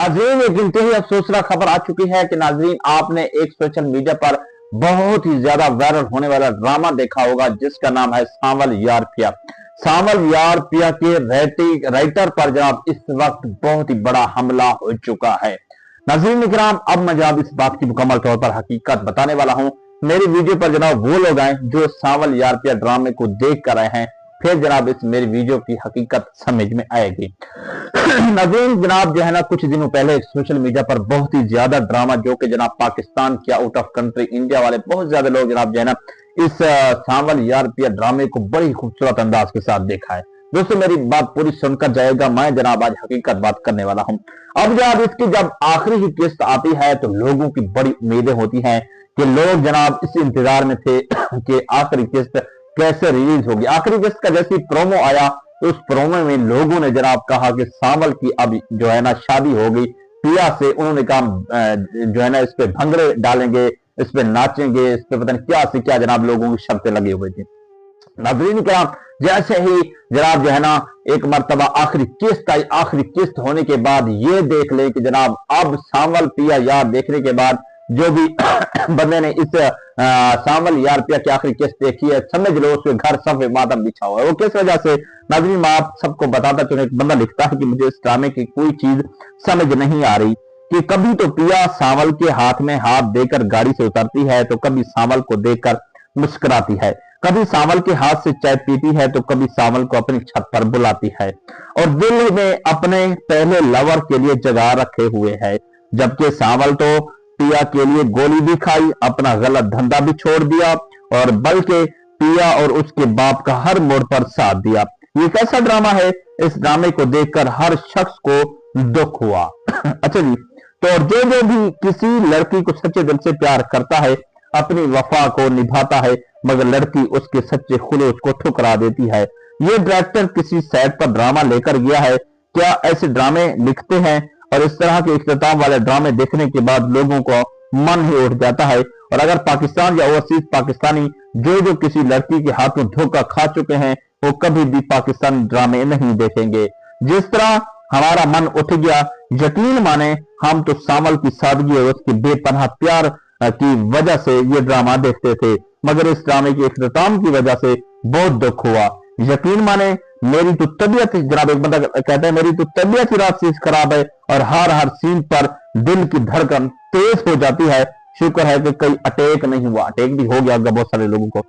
नाज़रीन, एक इंतहाई अफसोसनाक खबर आ चुकी है कि नाज़रीन आपने एक सोशल मीडिया पर बहुत ही ज्यादा वायरल होने वाला ड्रामा देखा होगा जिसका नाम है सांवल यार पिया। सांवल यार पिया के राइटर पर जनाब इस वक्त बहुत ही बड़ा हमला हो चुका है। नाज़रीन इकराम, अब मैं जनाब इस बात की मुकम्मल तौर पर हकीकत बताने वाला हूं। मेरी वीडियो पर जनाब वो लोग आए जो सांवल यार पिया ड्रामे को देख कर आए हैं, फिर जनाब इस मेरी वीडियो की हकीकत समझ में आएगी। नाज़रीन जनाब जो है ना, कुछ दिनों पहले सोशल मीडिया पर बहुत ही ज्यादा ड्रामा जो कि जनाब पाकिस्तान के आउट ऑफ कंट्री इंडिया वाले बहुत ज्यादा लोग जनाब जो है ना इस सांवल यार पिया ड्रामे को बड़ी खूबसूरत अंदाज के साथ देखा है। दोस्तों मेरी बात पूरी सुनकर जाएगा, मैं जनाब आज हकीकत बात करने वाला हूं। अब जनाब इसकी जब आखिरी ही किस्त आती है तो लोगों की बड़ी उम्मीदें होती हैं कि लोग जनाब इस इंतजार में थे कि आखिरी किस्त कैसे रिलीज होगी। आखिरी किस्त का जैसे प्रोमो आया तो उस प्रोमो में लोगों ने जनाब कहा कि सांवल की अब जो है ना शादी हो गई पिया से। उन्होंने कहा जो है ना इस पे भंगड़े डालेंगे, इस पे नाचेंगे, इस पे पता नहीं क्या से क्या जनाब लोगों की शर्तें लगी हुई थी। नाज़रीन क्या, जैसे ही जनाब जो है ना एक मर्तबा आखिरी किस्त आई, आखिरी किस्त होने के बाद ये देख ले कि जनाब अब सांवल पिया यार देखने के बाद जो भी बंदे ने इस सांवल यार पिया की आखिरी किस्त देखी है, समझ लो उसके घर सब मातम बिछा हुआ है। वो किस वजह से? नाज़रीन मैं आप सबको बताता चलूं, एक बंदा लिखता है कि मुझे इस ड्रामे की कोई चीज समझ नहीं आ रही कि कभी तो पिया सांवल के हाथ में हाथ देकर गाड़ी से उतरती है तो कभी सांवल को देखकर मुस्कुराती है, कभी सांवल के हाथ से चाय पीती है तो कभी सांवल को अपनी छत पर बुलाती है और दिल में अपने पहले लवर के लिए जगह रखे हुए है। जबकि सांवल तो पिया के लिए गोली भी खाई, अपना गलत धंधा भी छोड़ दिया और बल्कि पिया और उसके बाप का हर मोड़ पर साथ दिया। ये कैसा ड्रामा है? इस ड्रामे को देखकर हर शख्स को दुख हुआ। अच्छा जी, तो जो जो भी किसी लड़की को सच्चे दिल से प्यार करता है अपनी वफा को निभाता है, मगर लड़की उसके सच्चे खुलूस को ठुकरा देती है। ये डायरेक्टर किसी सेट पर ड्रामा लेकर गया है क्या? ऐसे ड्रामे लिखते हैं और इस तरह के इख्तिताम वाले ड्रामे देखने के बाद लोगों को मन ही उठ जाता है। और अगर पाकिस्तान या ओवरसीज पाकिस्तानी जो जो किसी लड़की के हाथों धोखा खा चुके हैं वो कभी भी पाकिस्तानी ड्रामे नहीं देखेंगे। जिस तरह हमारा मन उठ गया, यकीन माने हम तो सांवल की सादगी और उसके बेपनाह प्यार की वजह से ये ड्रामा देखते थे, मगर इस ड्रामे के इख्तिताम की वजह से बहुत दुख हुआ। यकीन माने मेरी तो तबीयत, जनाब एक बंदा कहता है मेरी तो तबीयत ही रात से खराब है और हर सीन पर दिल की धड़कन तेज हो जाती है। शुक्र है कि कोई अटैक नहीं हुआ, अटैक भी हो गया बहुत सारे लोगों को।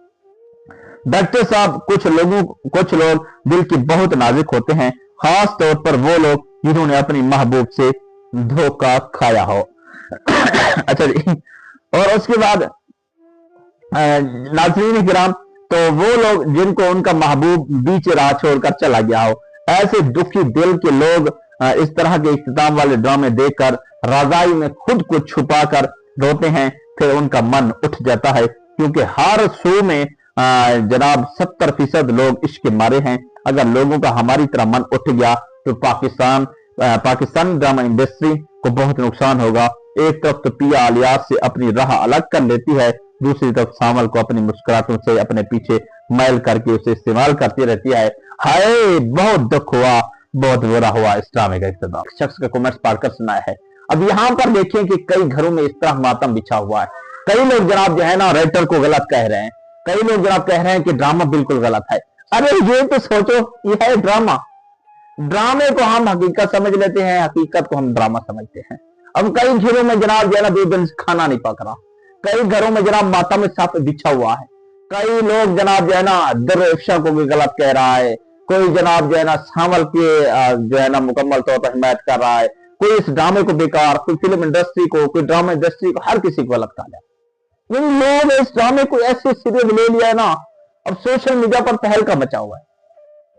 डॉक्टर साहब, कुछ लोग दिल के बहुत नाजुक होते हैं, खास तौर पर वो लोग जिन्होंने अपनी महबूब से धोखा खाया हो। अच्छा जी, और उसके बाद नाज़रीन किराम, तो वो लोग जिनको उनका महबूब बीच राह छोड़कर चला गया हो, ऐसे दुखी दिल के लोग इस तरह के इख्तिताम वाले ड्रामे देखकर रजाई में खुद को छुपाकर रोते हैं। फिर उनका मन उठ जाता है क्योंकि हर शो में जनाब 70% लोग इश्क के मारे हैं। अगर लोगों का हमारी तरह मन उठ गया तो पाकिस्तान ड्रामा इंडस्ट्री को बहुत नुकसान होगा। एक तरफ तो पिया अलियास से अपनी राह अलग कर लेती है, दूसरी तरफ सांवल को अपनी मुस्कुराहटों से अपने पीछे मैल करके उसे इस्तेमाल करती रहती है। हाय, बहुत दुख हुआ, बहुत बुरा हुआ इस ड्रामे का इख्तिताम। शख्स का कमेंट्स पढ़कर सुनाया है। अब यहाँ पर देखिए कि कई घरों में इस तरह मातम बिछा हुआ है। कई लोग जनाब जो है ना राइटर को गलत कह रहे हैं, कई लोग जनाब कह रहे हैं कि ड्रामा बिल्कुल गलत है। अरे ये तो सोचो, ये है ड्रामा। ड्रामे को हम हकीकत समझ लेते हैं, हकीकत को हम ड्रामा समझते हैं। अब कई घरों में जनाब जो है ना 2 दिन से खाना नहीं पक रहा, कई घरों में जनाब माता में सांप बिछा हुआ है, कई लोग जनाब जो है ना दरवेशा को भी गलत कह रहा है, कोई जनाब जो है ना सांवल के जो है ना मुकम्मल तौर पर हिमायत कर रहा है, कोई इस ड्रामे को बेकार, कोई फिल्म इंडस्ट्री को, कोई ड्रामा इंडस्ट्री को, हर किसी को गलत कहा जाए। इन लोगों ने इस ड्रामे को ऐसे सीरियस ले लिया है ना, अब सोशल मीडिया पर तहलका मचा हुआ है।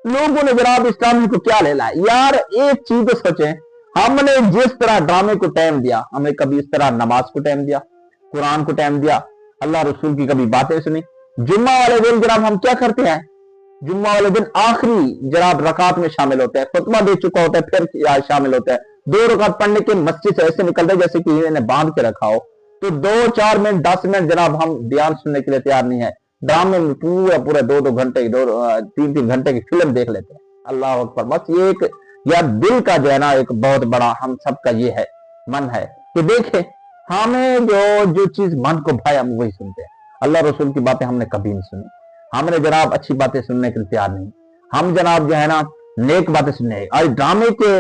लोगों ने जनाब इस ड्रामे को क्या ले लाया यार। एक चीज तो सोचें, हमने जिस तरह ड्रामे को टाइम दिया, हमें कभी इस तरह नमाज को टाइम दिया, कुरान को टाइम दिया, अल्लाह रसूल की कभी बातें सुनी। जुम्मा वाले दिन जनाब हम क्या करते हैं? जुम्मा वाले दिन आखिरी जनाब रकात में शामिल होते हैं, खुतबा दे चुका होता है फिर शामिल होता है। 2 रकात पढ़ने के मस्जिद से ऐसे निकलते जैसे कि इन्हें बांध के रखा हो, तो 2-4 मिनट 10 मिनट जनाब हम बयान सुनने के लिए तैयार नहीं है। ड्रामे में पूरा 2-2 घंटे 3-3 घंटे की फिल्म देख लेते हैं। अल्लाह अकबर। बस ये एक یا دل کا جو ہے نا ایک بہت بڑا ہم سب کا یہ ہے من ہے کہ دیکھیں ہمیں جو چیز من کو بھائی ہم وہی سنتے ہیں. اللہ رسول کی باتیں ہم نے کبھی نہیں سنی. ہم نے جناب اچھی باتیں سننے کے لیے تیار نہیں. ہم جناب جو ہے نا نیک باتیں سننے. آج ڈرامے کے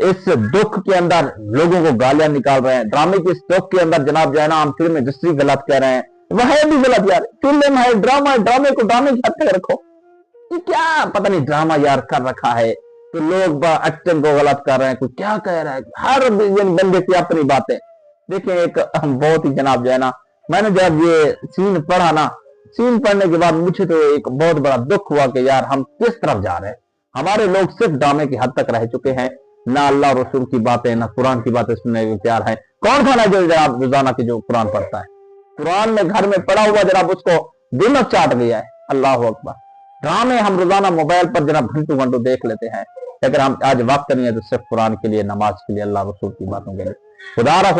اس دکھ کے اندر لوگوں کو گالیاں نکال رہے ہیں. ڈرامے کے اس دکھ کے اندر جناب جو ہے نا ہم فلم انڈسٹری غلط کہہ رہے ہیں. وہ ہے بھی غلط یار. فلم ہے, ڈرامہ ہے, ڈرامے کو ڈرامے کی حد تک رکھو. یہ کیا پتہ نہیں ڈرامہ یار کر رکھا ہے. تو لوگ ایکٹنگ کو غلط کر رہے ہیں. کوئی کیا کہہ رہا ہے. ہر بندے کی اپنی باتیں. دیکھیں ایک بہت ہی جناب جو ہے نا میں نے جب یہ سین پڑھا نا, سین پڑھنے کے بعد مجھے تو ایک بہت بڑا دکھ ہوا کہ یار ہم کس طرف جا رہے ہیں. ہمارے لوگ صرف ڈرامے کی حد تک رہ چکے ہیں. نہ اللہ رسول کی باتیں نہ قرآن کی باتیں سننے کے تیار ہیں. کون ہے جو جناب روزانہ کی جو قرآن پڑھتا ہے, قرآن میں گھر میں پڑھا ہوا جناب اس کو دل چاٹ گیا ہے. اللہ اکبر. ڈرامے ہم روزانہ موبائل پر جناب گھنٹوں گھنٹوں دیکھ لیتے ہیں. اگر ہم آج وقت نہیں ہے تو صرف قرآن کے لیے, نماز کے لیے, اللہ رسول کی باتوں کے لیے. خدارہ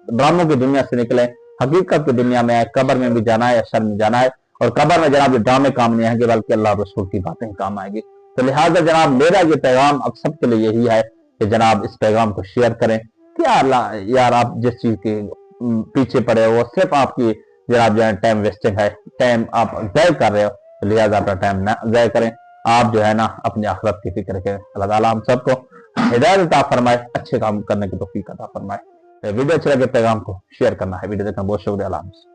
ڈراموں کی دنیا سے نکلے, حقیقت کی دنیا میں آئے. قبر میں بھی جانا ہے, اشر میں جانا ہے, اور قبر میں جناب یہ ڈرامے کام نہیں آئیں گے بلکہ اللہ رسول کی باتیں کام آئیں گی. تو لہٰذا جناب میرا یہ پیغام اب سب کے لیے یہی ہے کہ جناب اس پیغام کو شیئر کریں. کیا اللہ یار آپ جس چیز کے پیچھے پڑے ہو وہ صرف آپ کی جناب جو ہے ٹائم ویسٹنگ ہے, ٹائم آپ ضائع کر رہے ہو. لہٰذا اپنا ٹائم نہ ضائع کریں. آپ جو ہے نا اپنی آخرت کی فکر کریں. اللہ تعالیٰ ہم سب کو ہدایت عطا فرمائے, اچھے کام کرنے کی توفیق عطا فرمائے. ویڈیو اچھا لگے پیغام کو شیئر کرنا ہے. ویڈیو دیکھنا بہت شکریہ. اللہ حافظ.